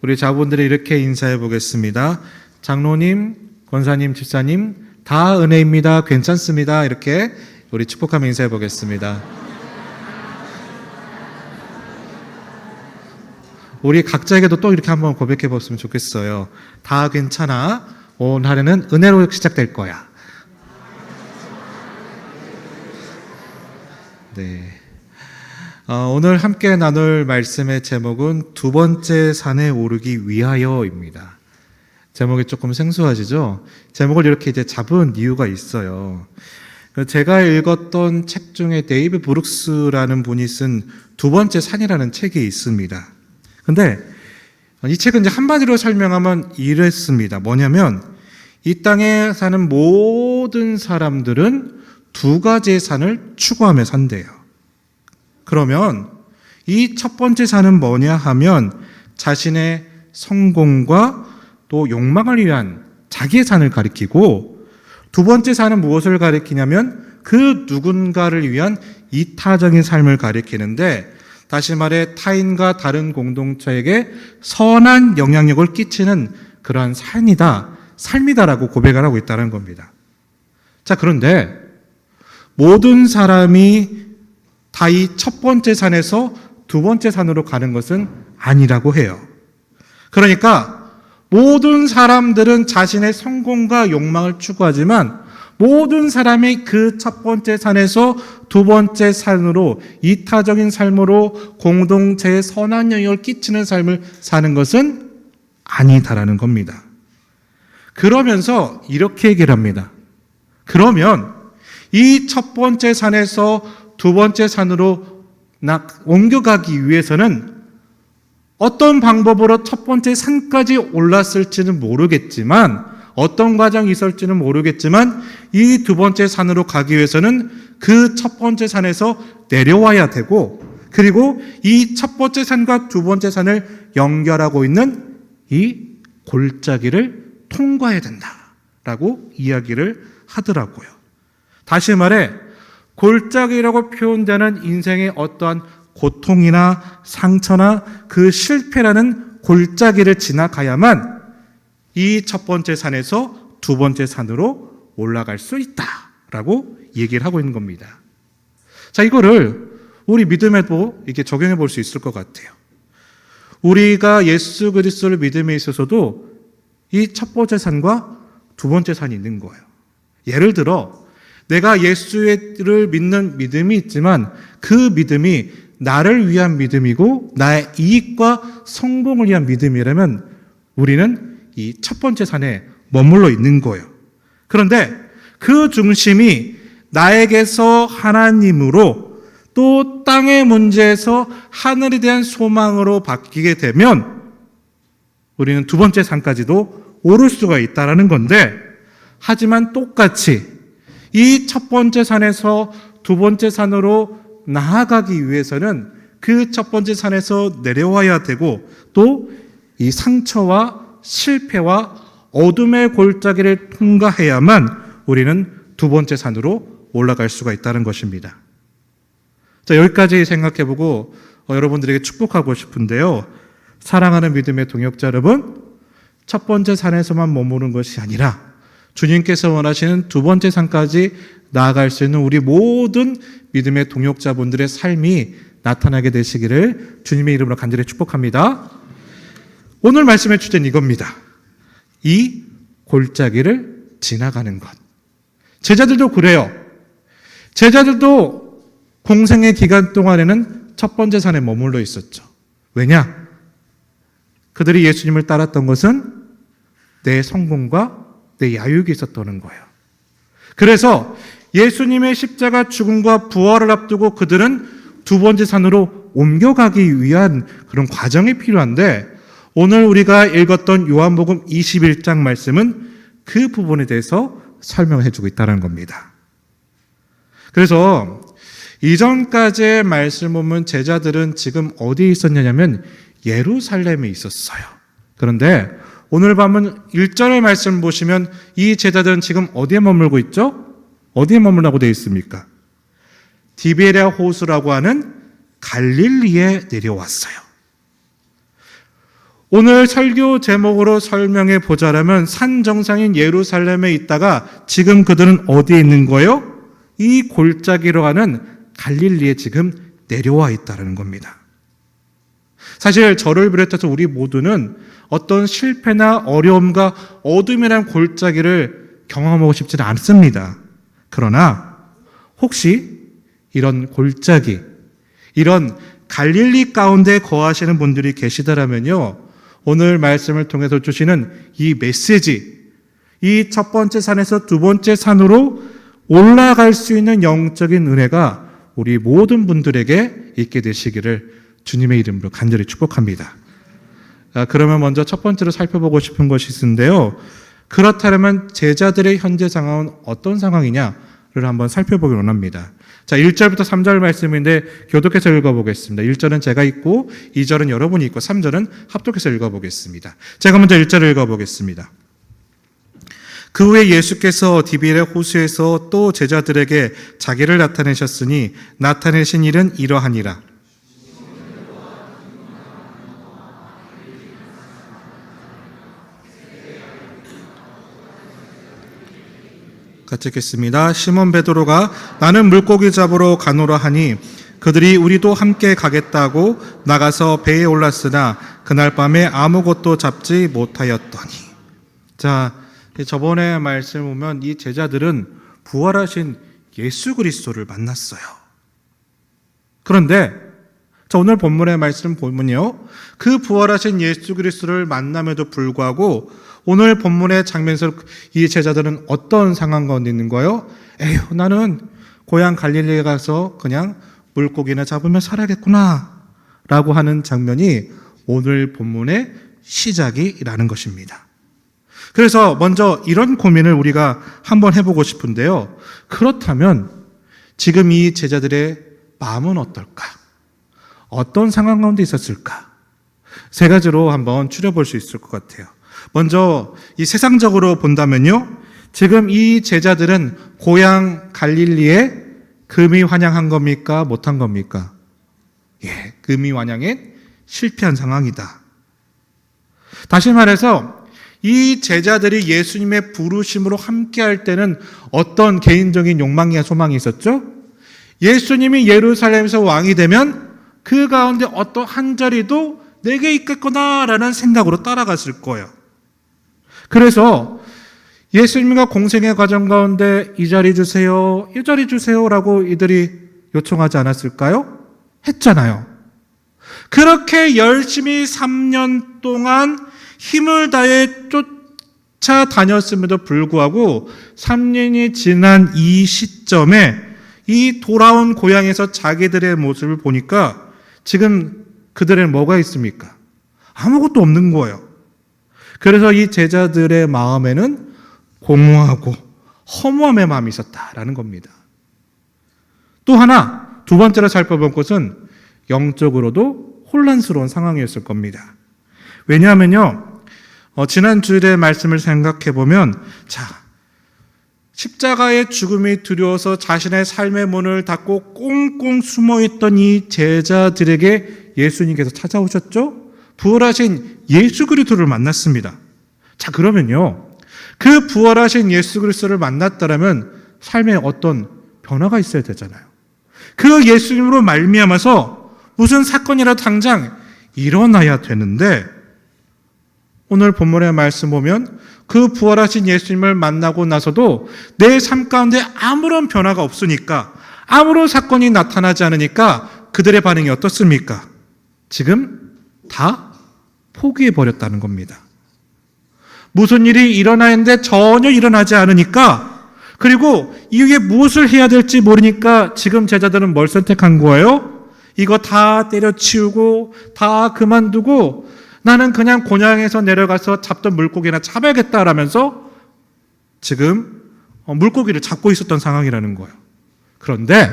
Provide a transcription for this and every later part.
우리 자분들이 이렇게 인사해 보겠습니다. 장로님, 권사님, 집사님, 다 은혜입니다. 괜찮습니다. 이렇게 우리 축복하며 인사해 보겠습니다. 우리 각자에게도 또 이렇게 한번 고백해 봤으면 좋겠어요. 다 괜찮아. 오늘 하루는 은혜로 시작될 거야. 네. 오늘 함께 나눌 말씀의 제목은 두 번째 산에 오르기 위하여입니다. 제목이 조금 생소하시죠? 제목을 이렇게 이제 잡은 이유가 있어요. 제가 읽었던 책 중에 데이비드 브룩스라는 분이 쓴 두 번째 산이라는 책이 있습니다. 근데 이 책은 이제 한마디로 설명하면 이랬습니다. 뭐냐면 이 땅에 사는 모든 사람들은 두 가지의 산을 추구하며 산대요. 그러면 이 첫 번째 산은 뭐냐 하면 자신의 성공과 또 욕망을 위한 자기의 산을 가리키고, 두 번째 산은 무엇을 가리키냐면 그 누군가를 위한 이타적인 삶을 가리키는데, 다시 말해 타인과 다른 공동체에게 선한 영향력을 끼치는 그러한 삶이다라고 고백을 하고 있다는 겁니다. 자, 그런데 모든 사람이 다 이 첫 번째 산에서 두 번째 산으로 가는 것은 아니라고 해요. 그러니까 모든 사람들은 자신의 성공과 욕망을 추구하지만 모든 사람이 그 첫 번째 산에서 두 번째 산으로 이타적인 삶으로 공동체에 선한 영향을 끼치는 삶을 사는 것은 아니다라는 겁니다. 그러면서 이렇게 얘기를 합니다. 그러면 이 첫 번째 산에서 두 번째 산으로 옮겨가기 위해서는 어떤 방법으로 첫 번째 산까지 올랐을지는 모르겠지만, 어떤 과정이 있을지는 모르겠지만 이 두 번째 산으로 가기 위해서는 그 첫 번째 산에서 내려와야 되고, 그리고 이 첫 번째 산과 두 번째 산을 연결하고 있는 이 골짜기를 통과해야 된다라고 이야기를 하더라고요. 다시 말해 골짜기라고 표현되는 인생의 어떠한 고통이나 상처나 그 실패라는 골짜기를 지나가야만 이 첫 번째 산에서 두 번째 산으로 올라갈 수 있다라고 얘기를 하고 있는 겁니다. 자, 이거를 우리 믿음에도 이렇게 적용해 볼 수 있을 것 같아요. 우리가 예수 그리스도를 믿음에 있어서도 이 첫 번째 산과 두 번째 산이 있는 거예요. 예를 들어 내가 예수를 믿는 믿음이 있지만 그 믿음이 나를 위한 믿음이고 나의 이익과 성공을 위한 믿음이라면 우리는 이 첫 번째 산에 머물러 있는 거예요. 그런데 그 중심이 나에게서 하나님으로, 또 땅의 문제에서 하늘에 대한 소망으로 바뀌게 되면 우리는 두 번째 산까지도 오를 수가 있다는 건데, 하지만 똑같이 이 첫 번째 산에서 두 번째 산으로 나아가기 위해서는 그 첫 번째 산에서 내려와야 되고, 또 이 상처와 실패와 어둠의 골짜기를 통과해야만 우리는 두 번째 산으로 올라갈 수가 있다는 것입니다. 자, 여기까지 생각해보고 여러분들에게 축복하고 싶은데요. 사랑하는 믿음의 동역자 여러분, 첫 번째 산에서만 머무는 것이 아니라 주님께서 원하시는 두 번째 산까지 나아갈 수 있는 우리 모든 믿음의 동역자분들의 삶이 나타나게 되시기를 주님의 이름으로 간절히 축복합니다. 오늘 말씀의 주제는 이겁니다. 이 골짜기를 지나가는 것. 제자들도 그래요. 제자들도 공생의 기간 동안에는 첫 번째 산에 머물러 있었죠. 왜냐? 그들이 예수님을 따랐던 것은 내 성공과 내 야유익이 있었다는 거예요. 그래서 예수님의 십자가 죽음과 부활을 앞두고 그들은 두 번째 산으로 옮겨가기 위한 그런 과정이 필요한데, 오늘 우리가 읽었던 요한복음 21장 말씀은 그 부분에 대해서 설명해 주고 있다는 겁니다. 그래서 이전까지의 말씀 보면 제자들은 지금 어디에 있었냐면 예루살렘에 있었어요. 그런데 오늘 밤은 1절의 말씀 보시면 이 제자들은 지금 어디에 머물고 있죠? 어디에 머물라고 되어 있습니까? 디베랴 호수라고 하는 갈릴리에 내려왔어요. 오늘 설교 제목으로 설명해 보자라면 산 정상인 예루살렘에 있다가 지금 그들은 어디에 있는 거예요? 이 골짜기로 하는 갈릴리에 지금 내려와 있다는 겁니다. 사실 저를 비롯해서 우리 모두는 어떤 실패나 어려움과 어둠이란 골짜기를 경험하고 싶지는 않습니다. 그러나 혹시 이런 골짜기, 이런 갈릴리 가운데 거하시는 분들이 계시더라면요, 오늘 말씀을 통해서 주시는 이 메시지, 이 첫 번째 산에서 두 번째 산으로 올라갈 수 있는 영적인 은혜가 우리 모든 분들에게 있게 되시기를 주님의 이름으로 간절히 축복합니다. 그러면 먼저 첫 번째로 살펴보고 싶은 것이 있는데요. 그렇다면 제자들의 현재 상황은 어떤 상황이냐를 한번 살펴보기 원합니다. 자, 1절부터 3절 말씀인데 교독해서 읽어보겠습니다. 1절은 제가 읽고 2절은 여러분이 읽고 3절은 합독해서 읽어보겠습니다. 제가 먼저 1절을 읽어보겠습니다. 그 후에 예수께서 디비레 호수에서 또 제자들에게 자기를 나타내셨으니 나타내신 일은 이러하니라. 같이 읽겠습니다. 시몬 베드로가 나는 물고기 잡으러 가노라 하니 그들이 우리도 함께 가겠다고 나가서 배에 올랐으나 그날 밤에 아무것도 잡지 못하였더니. 자, 저번에 말씀을 보면 이 제자들은 부활하신 예수 그리스도를 만났어요. 그런데 자, 오늘 본문의 말씀 보면요, 그 부활하신 예수 그리스도를 만남에도 불구하고 오늘 본문의 장면에서 이 제자들은 어떤 상황 가운데 있는 거예요? 에휴, 나는 고향 갈릴리에 가서 그냥 물고기나 잡으며 살아야겠구나 라고 하는 장면이 오늘 본문의 시작이라는 것입니다. 그래서 먼저 이런 고민을 우리가 한번 해보고 싶은데요. 그렇다면 지금 이 제자들의 마음은 어떨까? 어떤 상황 가운데 있었을까? 세 가지로 한번 추려볼 수 있을 것 같아요. 먼저 이 세상적으로 본다면요, 지금 이 제자들은 고향 갈릴리에 금이 환영한 겁니까? 못한 겁니까? 예, 금이 환영에 실패한 상황이다. 다시 말해서 이 제자들이 예수님의 부르심으로 함께할 때는 어떤 개인적인 욕망이나 소망이 있었죠? 예수님이 예루살렘에서 왕이 되면 그 가운데 어떤 한 자리도 내게 있겠구나라는 생각으로 따라갔을 거예요. 그래서 예수님과 공생의 과정 가운데 이 자리 주세요, 이 자리 주세요라고 이들이 요청하지 않았을까요? 했잖아요. 그렇게 열심히 3년 동안 힘을 다해 쫓아다녔음에도 불구하고 3년이 지난 이 시점에 이 돌아온 고향에서 자기들의 모습을 보니까 지금 그들의 뭐가 있습니까? 아무것도 없는 거예요. 그래서 이 제자들의 마음에는 공허하고 허무함의 마음이 있었다라는 겁니다. 또 하나, 두 번째로 살펴본 것은 영적으로도 혼란스러운 상황이었을 겁니다. 왜냐하면요, 지난 주일의 말씀을 생각해 보면, 자, 십자가의 죽음이 두려워서 자신의 삶의 문을 닫고 꽁꽁 숨어있던 이 제자들에게 예수님께서 찾아오셨죠? 부활하신 예수 그리스도를 만났습니다. 자, 그러면요, 그 부활하신 예수 그리스도를 만났다라면 삶에 어떤 변화가 있어야 되잖아요. 그 예수님으로 말미암아서 무슨 사건이라도 당장 일어나야 되는데, 오늘 본문의 말씀 보면 그 부활하신 예수님을 만나고 나서도 내 삶 가운데 아무런 변화가 없으니까, 아무런 사건이 나타나지 않으니까 그들의 반응이 어떻습니까? 지금 다 포기해버렸다는 겁니다. 무슨 일이 일어나야 하는데 전혀 일어나지 않으니까, 그리고 이후에 무엇을 해야 될지 모르니까 지금 제자들은 뭘 선택한 거예요? 이거 다 때려치우고 다 그만두고 나는 그냥 고향에서 내려가서 잡던 물고기나 잡아야겠다라면서 지금 물고기를 잡고 있었던 상황이라는 거예요. 그런데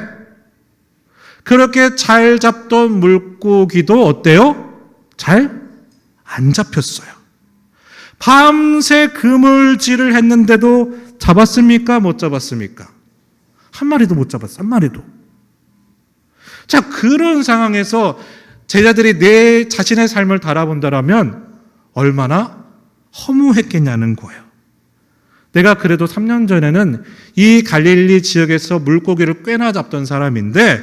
그렇게 잘 잡던 물고기도 어때요? 잘 안 잡혔어요. 밤새 그물질을 했는데도 잡았습니까? 못 잡았습니까? 한 마리도 못 잡았어요. 한 마리도. 자, 그런 상황에서 제자들이 내 자신의 삶을 달아본다라면 얼마나 허무했겠냐는 거예요. 내가 그래도 3년 전에는 이 갈릴리 지역에서 물고기를 꽤나 잡던 사람인데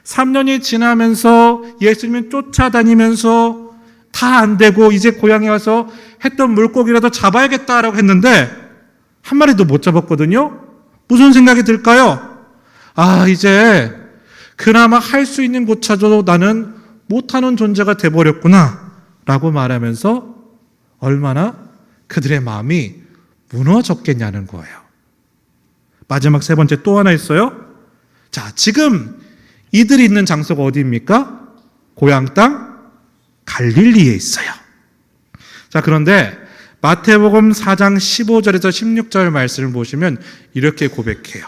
3년이 지나면서 예수님이 쫓아다니면서 다 안 되고 이제 고향에 와서 했던 물고기라도 잡아야겠다라고 했는데 한 마리도 못 잡았거든요. 무슨 생각이 들까요? 이제 그나마 할 수 있는 것조차도 나는 못하는 존재가 돼버렸구나 라고 말하면서 얼마나 그들의 마음이 무너졌겠냐는 거예요. 마지막 세 번째 또 하나 있어요. 자, 지금 이들이 있는 장소가 어디입니까? 고향 땅 갈릴리에 있어요. 자, 그런데 마태복음 4장 15절에서 16절 말씀을 보시면 이렇게 고백해요.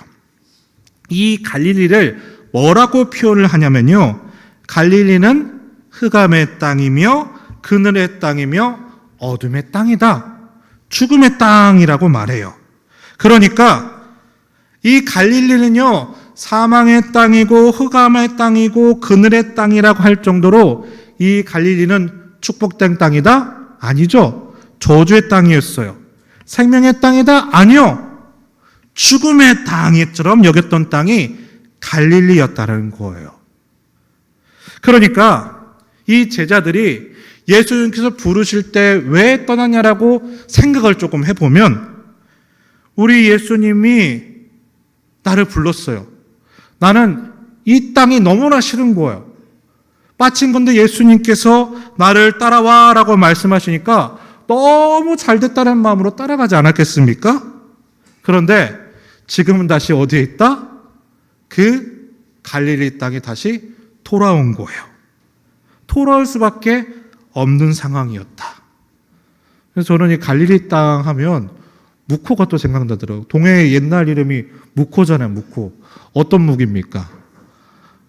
이 갈릴리를 뭐라고 표현을 하냐면요. 갈릴리는 흑암의 땅이며 그늘의 땅이며 어둠의 땅이다. 죽음의 땅이라고 말해요. 그러니까 이 갈릴리는요, 사망의 땅이고 흑암의 땅이고 그늘의 땅이라고 할 정도로 이 갈릴리는 축복된 땅이다? 아니죠. 저주의 땅이었어요. 생명의 땅이다? 아니요. 죽음의 땅처럼 여겼던 땅이 갈릴리였다는 거예요. 그러니까 이 제자들이 예수님께서 부르실 때 왜 떠났냐라고 생각을 조금 해보면 우리 예수님이 나를 불렀어요. 나는 이 땅이 너무나 싫은 거예요. 빠친 건데 예수님께서 나를 따라와라고 말씀하시니까 너무 잘됐다는 마음으로 따라가지 않았겠습니까? 그런데 지금은 다시 어디에 있다? 그 갈릴리 땅에 다시 돌아온 거예요. 돌아올 수밖에 없는 상황이었다. 그래서 저는 이 갈릴리 땅 하면 묵호가 또 생각나더라고요. 동해의 옛날 이름이 묵호잖아요. 묵호. 어떤 묵입니까?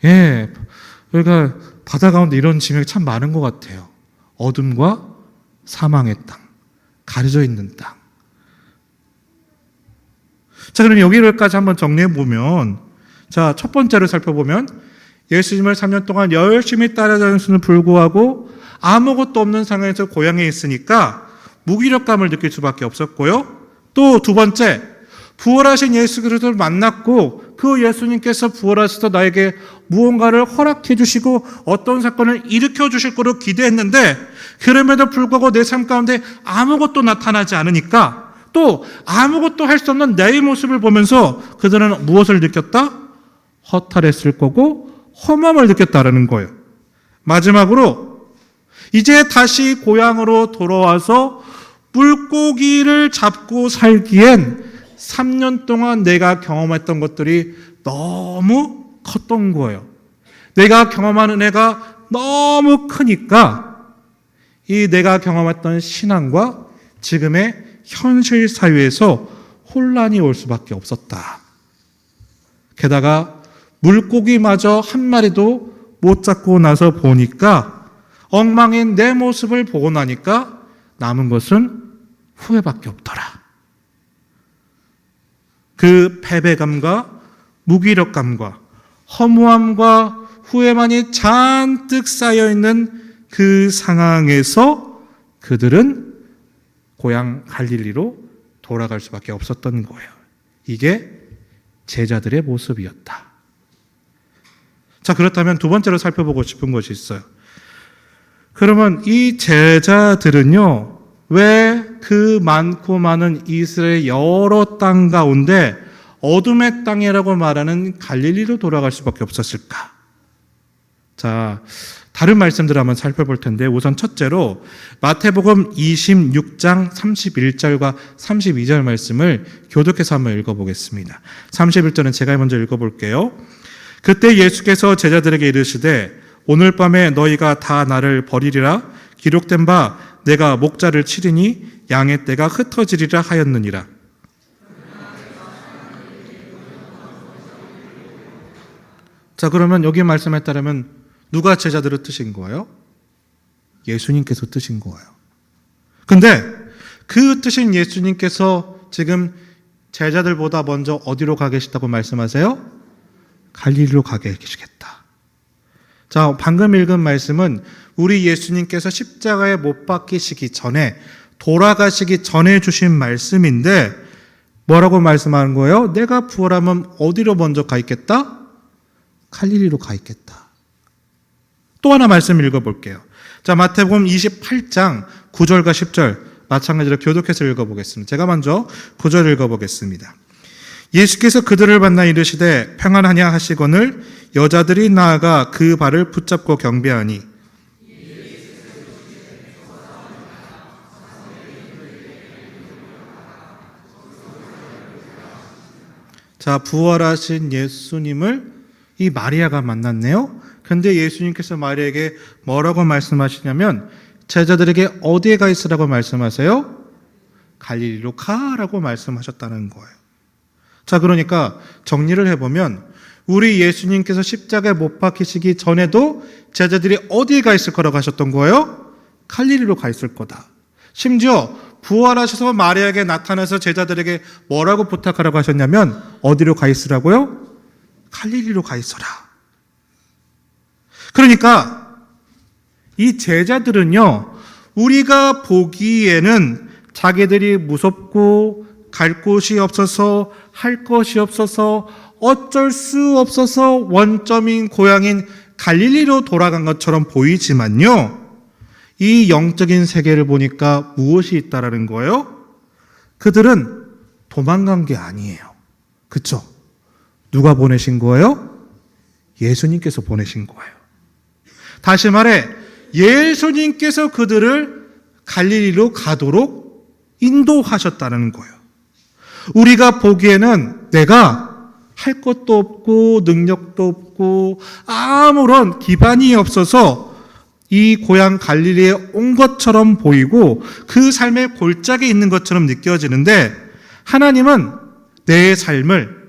예, 그러니까 바다 가운데 이런 지명이 참 많은 것 같아요. 어둠과 사망의 땅, 가려져 있는 땅. 자, 그럼 여기까지 한번 정리해 보면, 자, 첫 번째로 살펴보면 예수님을 3년 동안 열심히 따라다녔음에도 불구하고 아무것도 없는 상황에서 고향에 있으니까 무기력감을 느낄 수밖에 없었고요. 또 두 번째, 부활하신 예수 그리스도를 만났고 그 예수님께서 부활하셔서 나에게 무언가를 허락해 주시고 어떤 사건을 일으켜 주실 거로 기대했는데 그럼에도 불구하고 내 삶 가운데 아무것도 나타나지 않으니까 또 아무것도 할 수 없는 내 모습을 보면서 그들은 무엇을 느꼈다? 허탈했을 거고 험함을 느꼈다라는 거예요. 마지막으로 이제 다시 고향으로 돌아와서 물고기를 잡고 살기엔 3년 동안 내가 경험했던 것들이 너무 컸던 거예요. 내가 경험한 은혜가 너무 크니까 이 내가 경험했던 신앙과 지금의 현실 사회에서 혼란이 올 수밖에 없었다. 게다가 물고기마저 한 마리도 못 잡고 나서 보니까 엉망인 내 모습을 보고 나니까 남은 것은 후회밖에 없더라. 그 패배감과 무기력감과 허무함과 후회만이 잔뜩 쌓여있는 그 상황에서 그들은 고향 갈릴리로 돌아갈 수밖에 없었던 거예요. 이게 제자들의 모습이었다. 자, 그렇다면 두 번째로 살펴보고 싶은 것이 있어요. 그러면 이 제자들은요, 왜 그 많고 많은 이스라엘 여러 땅 가운데 어둠의 땅이라고 말하는 갈릴리로 돌아갈 수밖에 없었을까? 자, 다른 말씀들을 한번 살펴볼 텐데 우선 첫째로 마태복음 26장 31절과 32절 말씀을 교독해서 한번 읽어보겠습니다. 31절은 제가 먼저 읽어볼게요. 그때 예수께서 제자들에게 이르시되 오늘 밤에 너희가 다 나를 버리리라 기록된 바 내가 목자를 치리니 양의 떼가 흩어지리라 하였느니라. 자, 그러면 여기 말씀에 따르면 누가 제자들을 뜨신 거예요? 예수님께서 뜨신 거예요. 근데 그 뜨신 예수님께서 지금 제자들보다 먼저 어디로 가 계시다고 말씀하세요? 갈릴리로 가 계시겠다. 자, 방금 읽은 말씀은 우리 예수님께서 십자가에 못 박히시기 전에, 돌아가시기 전에 주신 말씀인데 뭐라고 말씀하는 거예요? 내가 부활하면 어디로 먼저 가 있겠다? 갈릴리로 가 있겠다. 또 하나 말씀 읽어볼게요. 자, 마태복음 28장 9절과 10절 마찬가지로 교독해서 읽어보겠습니다. 제가 먼저 9절 읽어보겠습니다. 예수께서 그들을 만나 이르시되 평안하냐 하시거늘 여자들이 나아가 그 발을 붙잡고 경배하니 자, 부활하신 예수님을 이 마리아가 만났네요. 그런데 예수님께서 마리아에게 뭐라고 말씀하시냐면 제자들에게 어디에 가 있으라고 말씀하세요? 갈릴리로 가라고 말씀하셨다는 거예요. 자, 그러니까 정리를 해보면 우리 예수님께서 십자가에 못 박히시기 전에도 제자들이 어디에 가 있을 거라고 하셨던 거예요? 갈릴리로 가 있을 거다. 심지어 부활하셔서 마리아에게 나타나서 제자들에게 뭐라고 부탁하라고 하셨냐면 어디로 가 있으라고요? 갈릴리로 가 있어라. 그러니까 이 제자들은요, 우리가 보기에는 자기들이 무섭고 갈 곳이 없어서 할 것이 없어서 어쩔 수 없어서 원점인 고향인 갈릴리로 돌아간 것처럼 보이지만요, 이 영적인 세계를 보니까 무엇이 있다라는 거예요? 그들은 도망간 게 아니에요. 그렇죠? 누가 보내신 거예요? 예수님께서 보내신 거예요. 다시 말해 예수님께서 그들을 갈릴리로 가도록 인도하셨다는 거예요. 우리가 보기에는 내가 할 것도 없고 능력도 없고 아무런 기반이 없어서 이 고향 갈릴리에 온 것처럼 보이고 그 삶의 골짜기에 있는 것처럼 느껴지는데 하나님은 내 삶을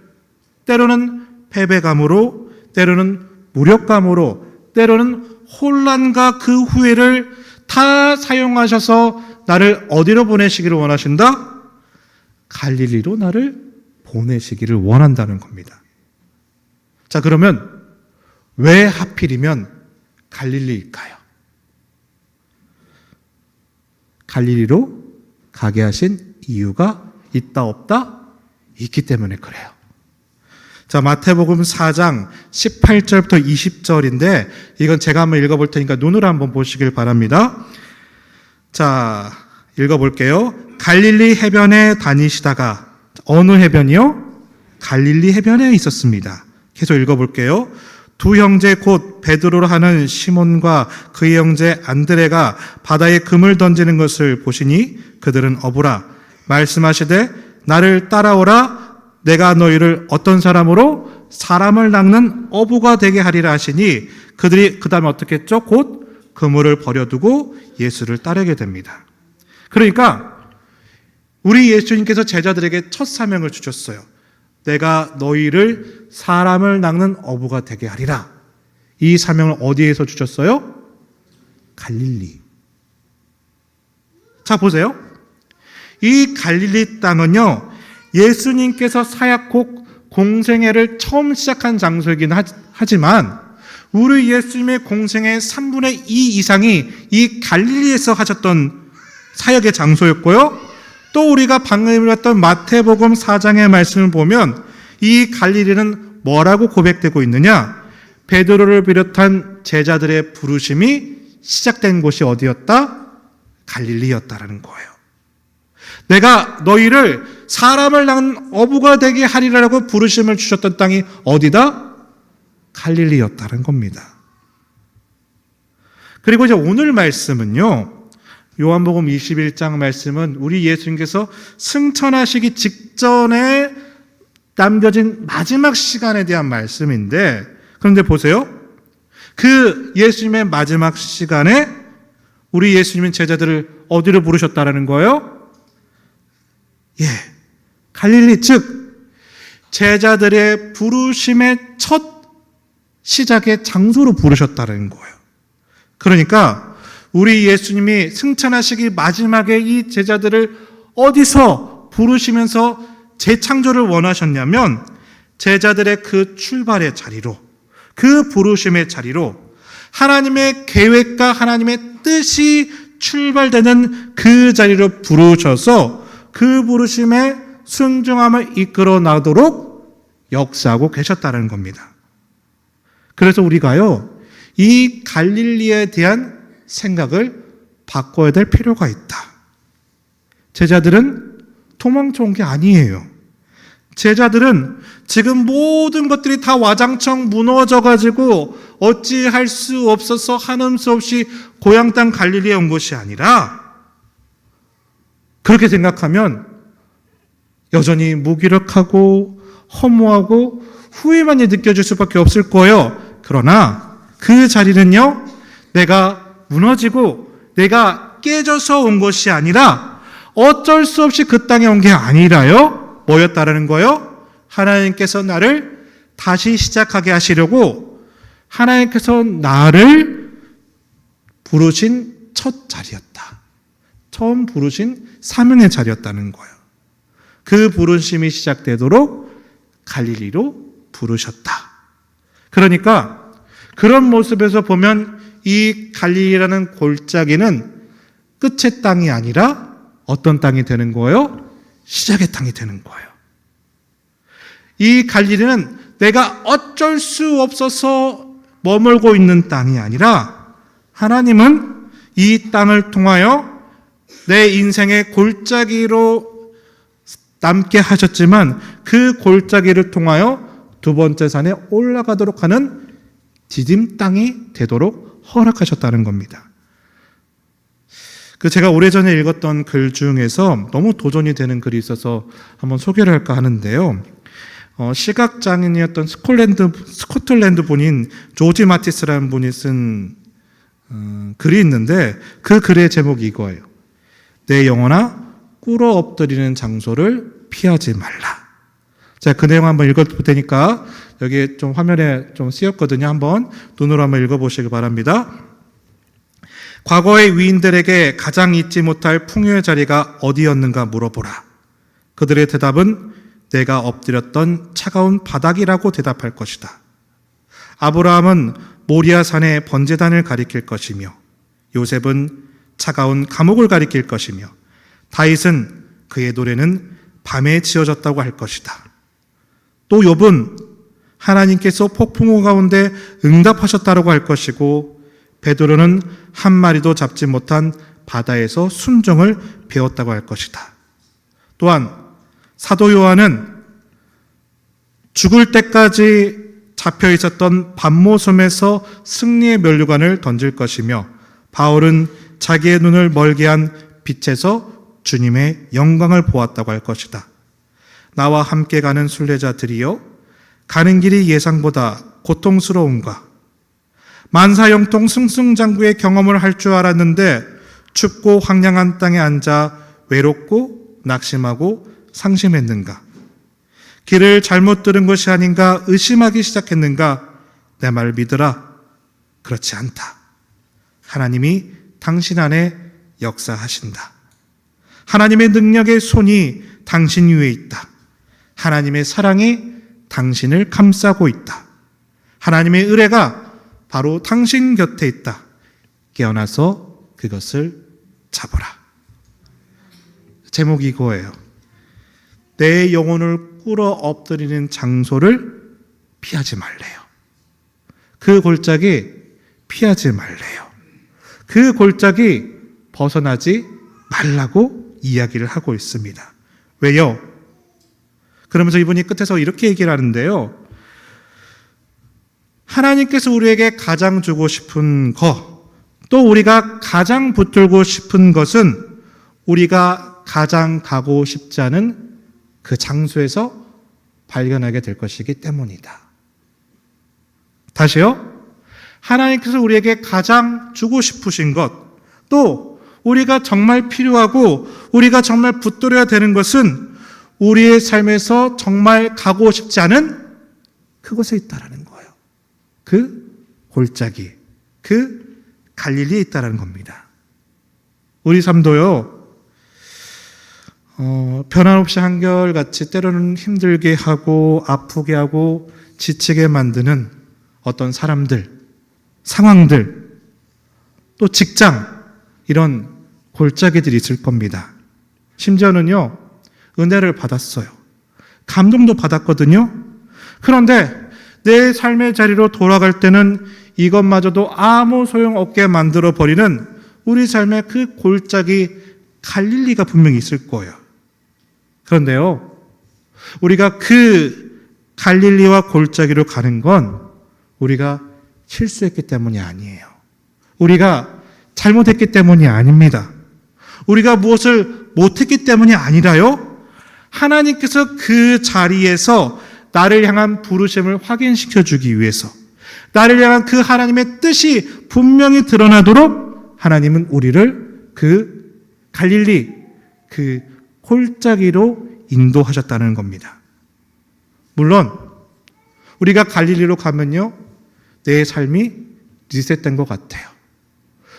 때로는 패배감으로, 때로는 무력감으로, 때로는 혼란과 그 후회를 다 사용하셔서 나를 어디로 보내시기를 원하신다? 갈릴리로 나를 보내시기를 원한다는 겁니다. 자, 그러면 왜 하필이면 갈릴리일까요? 갈릴리로 가게 하신 이유가 있다 없다? 있기 때문에 그래요. 자, 마태복음 4장 18절부터 20절인데 이건 제가 한번 읽어볼 테니까 눈으로 한번 보시길 바랍니다. 자, 읽어볼게요. 갈릴리 해변에 다니시다가, 어느 해변이요? 갈릴리 해변에 있었습니다. 계속 읽어볼게요. 두 형제 곧 베드로로 하는 시몬과 그의 형제 안드레가 바다에 금을 던지는 것을 보시니 그들은 어부라. 말씀하시되 나를 따라오라. 내가 너희를 어떤 사람으로? 사람을 낚는 어부가 되게 하리라 하시니 그들이 그 다음에 어떻게 했죠? 곧 그물을 버려두고 예수를 따르게 됩니다. 그러니까 우리 예수님께서 제자들에게 첫 사명을 주셨어요. 내가 너희를 사람을 낚는 어부가 되게 하리라. 이 사명을 어디에서 주셨어요? 갈릴리. 자, 보세요. 이 갈릴리 땅은요, 예수님께서 사역국 공생애를 처음 시작한 장소이긴 하지만 우리 예수님의 공생의 3분의 2 이상이 이 갈릴리에서 하셨던 사역의 장소였고요. 또 우리가 방금 읽었던 마태복음 4장의 말씀을 보면 이 갈릴리는 뭐라고 고백되고 있느냐? 베드로를 비롯한 제자들의 부르심이 시작된 곳이 어디였다? 갈릴리였다라는 거예요. 내가 너희를 사람을 낚는 어부가 되게 하리라고 부르심을 주셨던 땅이 어디다? 갈릴리였다는 겁니다. 그리고 이제 오늘 말씀은요, 요한복음 21장 말씀은 우리 예수님께서 승천하시기 직전에 남겨진 마지막 시간에 대한 말씀인데, 그런데 보세요. 그 예수님의 마지막 시간에 우리 예수님은 제자들을 어디로 부르셨다라는 거예요? 갈릴리, 즉 제자들의 부르심의 첫 시작의 장소로 부르셨다는 거예요. 그러니까 우리 예수님이 승천하시기 마지막에 이 제자들을 어디서 부르시면서 재창조를 원하셨냐면 제자들의 그 출발의 자리로, 그 부르심의 자리로, 하나님의 계획과 하나님의 뜻이 출발되는 그 자리로 부르셔서 그 부르심에 순종함을 이끌어 나도록 역사하고 계셨다는 겁니다. 그래서 우리가요, 이 갈릴리에 대한 생각을 바꿔야 될 필요가 있다. 제자들은 도망쳐온 게 아니에요. 제자들은 지금 모든 것들이 다 와장창 무너져가지고 어찌할 수 없어서 한음 수 없이 고향 땅 갈릴리에 온 것이 아니라, 그렇게 생각하면 여전히 무기력하고 허무하고 후회만이 느껴질 수밖에 없을 거예요. 그러나 그 자리는요, 내가 무너지고 내가 깨져서 온 것이 아니라 어쩔 수 없이 그 땅에 온 게 아니라요, 뭐였다라는 거예요? 하나님께서 나를 다시 시작하게 하시려고 하나님께서 나를 부르신 첫 자리였다. 처음 부르신 사명의 자리였다는 거예요. 그 부르심이 시작되도록 갈릴리로 부르셨다. 그러니까 그런 모습에서 보면 이 갈릴리라는 골짜기는 끝의 땅이 아니라 어떤 땅이 되는 거예요? 시작의 땅이 되는 거예요. 이 갈릴리는 내가 어쩔 수 없어서 머물고 있는 땅이 아니라 하나님은 이 땅을 통하여 내 인생의 골짜기로 남게 하셨지만 그 골짜기를 통하여 두 번째 산에 올라가도록 하는 디딤 땅이 되도록 허락하셨다는 겁니다. 제가 오래전에 읽었던 글 중에서 너무 도전이 되는 글이 있어서 한번 소개를 할까 하는데요. 시각장애인이었던 스코틀랜드 분인 조지 마티스라는 분이 쓴 글이 있는데 그 글의 제목이 이거예요. 내 영혼아, 꿇어 엎드리는 장소를 피하지 말라. 제가 그 내용 한번 읽어볼 테니까 여기 좀 화면에 좀 쓰였거든요. 한번 눈으로 한번 읽어보시기 바랍니다. 과거의 위인들에게 가장 잊지 못할 풍요의 자리가 어디였는가 물어보라. 그들의 대답은 내가 엎드렸던 차가운 바닥이라고 대답할 것이다. 아브라함은 모리아 산의 번제단을 가리킬 것이며 요셉은 차가운 감옥을 가리킬 것이며 다윗은 그의 노래는 밤에 지어졌다고 할 것이다. 또 욥은 하나님께서 폭풍우 가운데 응답하셨다고 할 것이고 베드로는 한 마리도 잡지 못한 바다에서 순종을 배웠다고 할 것이다. 또한 사도 요한은 죽을 때까지 잡혀 있었던 밤모섬에서 승리의 면류관을 던질 것이며 바울은 자기의 눈을 멀게 한 빛에서 주님의 영광을 보았다고 할 것이다. 나와 함께 가는 순례자들이여, 가는 길이 예상보다 고통스러운가? 만사형통 승승장구의 경험을 할 줄 알았는데 춥고 황량한 땅에 앉아 외롭고 낙심하고 상심했는가? 길을 잘못 들은 것이 아닌가 의심하기 시작했는가? 내 말 믿으라. 그렇지 않다. 하나님이 당신 안에 역사하신다. 하나님의 능력의 손이 당신 위에 있다. 하나님의 사랑이 당신을 감싸고 있다. 하나님의 의뢰가 바로 당신 곁에 있다. 깨어나서 그것을 잡아라. 제목이 이거예요. 내 영혼을 꿇어 엎드리는 장소를 피하지 말래요. 그 골짜기 피하지 말래요. 그 골짜기 벗어나지 말라고 이야기를 하고 있습니다. 왜요? 그러면서 이분이 끝에서 이렇게 얘기를 하는데요. 하나님께서 우리에게 가장 주고 싶은 것, 또 우리가 가장 붙들고 싶은 것은 우리가 가장 가고 싶지 않은 그 장소에서 발견하게 될 것이기 때문이다. 다시요. 하나님께서 우리에게 가장 주고 싶으신 것, 또 우리가 정말 필요하고 우리가 정말 붙들어야 되는 것은 우리의 삶에서 정말 가고 싶지 않은 그곳에 있다라는 거예요. 그 골짜기, 그 갈릴리에 있다라는 겁니다. 우리 삶도요, 변함없이 한결같이 때로는 힘들게 하고 아프게 하고 지치게 만드는 어떤 사람들, 상황들, 또 직장, 이런 골짜기들이 있을 겁니다. 심지어는요, 은혜를 받았어요. 감동도 받았거든요. 그런데 내 삶의 자리로 돌아갈 때는 이것마저도 아무 소용없게 만들어버리는 우리 삶의 그 골짜기 갈릴리가 분명히 있을 거예요. 그런데요, 우리가 그 갈릴리와 골짜기로 가는 건 우리가 실수했기 때문이 아니에요. 우리가 잘못했기 때문이 아닙니다. 우리가 무엇을 못했기 때문이 아니라요, 하나님께서 그 자리에서 나를 향한 부르심을 확인시켜 주기 위해서, 나를 향한 그 하나님의 뜻이 분명히 드러나도록 하나님은 우리를 그 갈릴리, 그 골짜기로 인도하셨다는 겁니다. 물론 우리가 갈릴리로 가면요, 내 삶이 리셋된 것 같아요.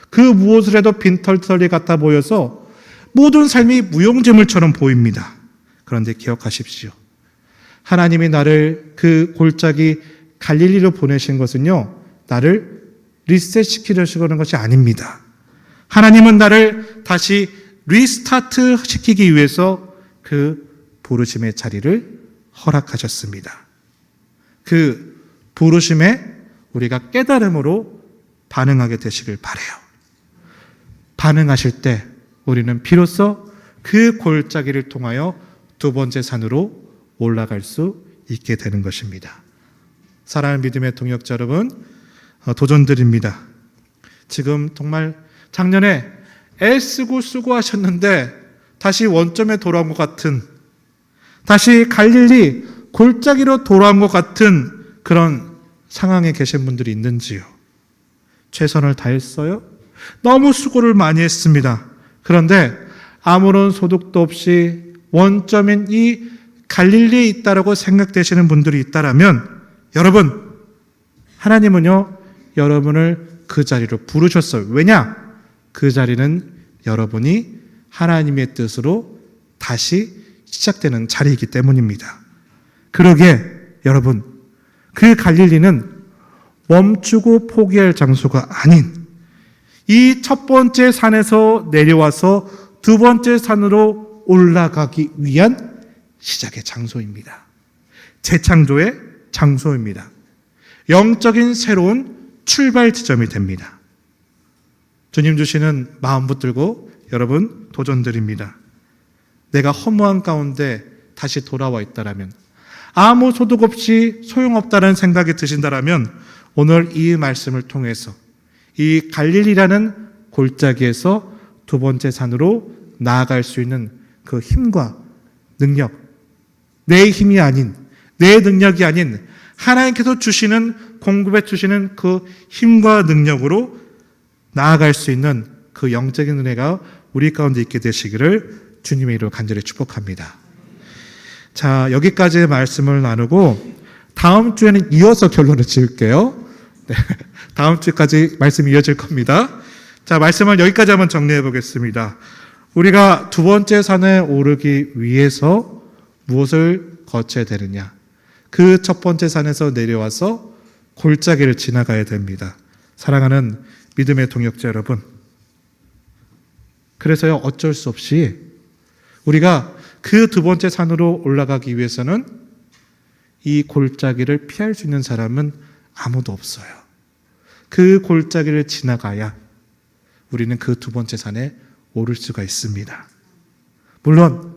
그 무엇을 해도 빈털터리 같아 보여서 모든 삶이 무용지물처럼 보입니다. 그런데 기억하십시오. 하나님이 나를 그 골짜기 갈릴리로 보내신 것은요, 나를 리셋시키려는 것이 아닙니다. 하나님은 나를 다시 리스타트 시키기 위해서 그 부르심의 자리를 허락하셨습니다. 그 부르심에 우리가 깨달음으로 반응하게 되시길 바라요. 반응하실 때 우리는 비로소 그 골짜기를 통하여 두 번째 산으로 올라갈 수 있게 되는 것입니다. 사랑하는 믿음의 동역자 여러분, 도전드립니다. 지금 정말 작년에 애쓰고 수고하셨는데 다시 원점에 돌아온 것 같은, 다시 갈릴리 골짜기로 돌아온 것 같은 그런 상황에 계신 분들이 있는지요? 최선을 다했어요? 너무 수고를 많이 했습니다. 그런데 아무런 소득도 없이 원점인 이 갈릴리에 있다라고 생각되시는 분들이 있다라면, 여러분, 하나님은요, 여러분을 그 자리로 부르셨어요. 왜냐? 그 자리는 여러분이 하나님의 뜻으로 다시 시작되는 자리이기 때문입니다. 그러기에 여러분, 그 갈릴리는 멈추고 포기할 장소가 아닌 이 첫 번째 산에서 내려와서 두 번째 산으로 올라가기 위한 시작의 장소입니다. 재창조의 장소입니다. 영적인 새로운 출발 지점이 됩니다. 주님 주시는 마음 붙들고 여러분 도전드립니다. 내가 허무한 가운데 다시 돌아와 있다라면, 아무 소득 없이 소용없다는 생각이 드신다라면, 오늘 이 말씀을 통해서 이 갈릴리라는 골짜기에서 두 번째 산으로 나아갈 수 있는 그 힘과 능력, 내 힘이 아닌, 내 능력이 아닌 하나님께서 주시는, 공급해 주시는 그 힘과 능력으로 나아갈 수 있는 그 영적인 은혜가 우리 가운데 있게 되시기를 주님의 이름으로 간절히 축복합니다. 자, 여기까지의 말씀을 나누고 다음 주에는 이어서 결론을 지을게요. 네, 다음 주까지 말씀이 이어질 겁니다. 자, 말씀을 여기까지 한번 정리해 보겠습니다. 우리가 두 번째 산에 오르기 위해서 무엇을 거쳐야 되느냐? 그 첫 번째 산에서 내려와서 골짜기를 지나가야 됩니다. 사랑하는 믿음의 동역자 여러분, 그래서요, 어쩔 수 없이 우리가 그 두 번째 산으로 올라가기 위해서는 이 골짜기를 피할 수 있는 사람은 아무도 없어요. 그 골짜기를 지나가야 우리는 그 두 번째 산에 오를 수가 있습니다. 물론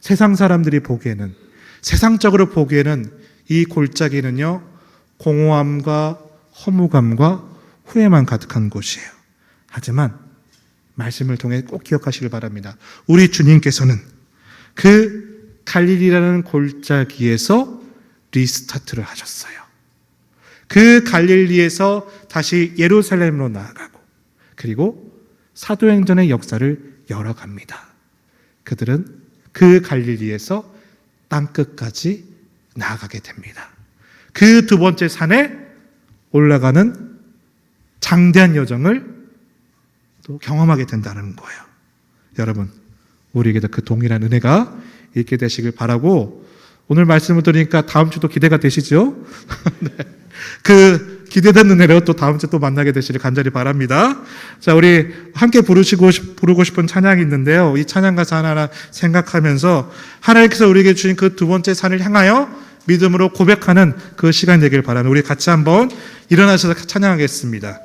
세상 사람들이 보기에는, 세상적으로 보기에는 이 골짜기는요, 공허함과 허무감과 후회만 가득한 곳이에요. 하지만 말씀을 통해 꼭 기억하시길 바랍니다. 우리 주님께서는 그 갈릴리라는 골짜기에서 리스타트를 하셨어요. 그 갈릴리에서 다시 예루살렘으로 나아가고, 그리고 사도행전의 역사를 열어갑니다. 그들은 그 갈릴리에서 땅끝까지 나아가게 됩니다. 그 두 번째 산에 올라가는 장대한 여정을 또 경험하게 된다는 거예요. 여러분, 우리에게도 그 동일한 은혜가 있게 되시길 바라고, 오늘 말씀을 들으니까 다음 주도 기대가 되시죠? 네. 그 기대되는 은혜로 또 다음 주에 또 만나게 되시길 간절히 바랍니다. 자, 우리 함께 부르고 싶은 찬양이 있는데요. 이 찬양 가사 하나하나 생각하면서 하나님께서 우리에게 주신 그 두 번째 산을 향하여 믿음으로 고백하는 그 시간 되길 바랍니다. 우리 같이 한번 일어나셔서 찬양하겠습니다.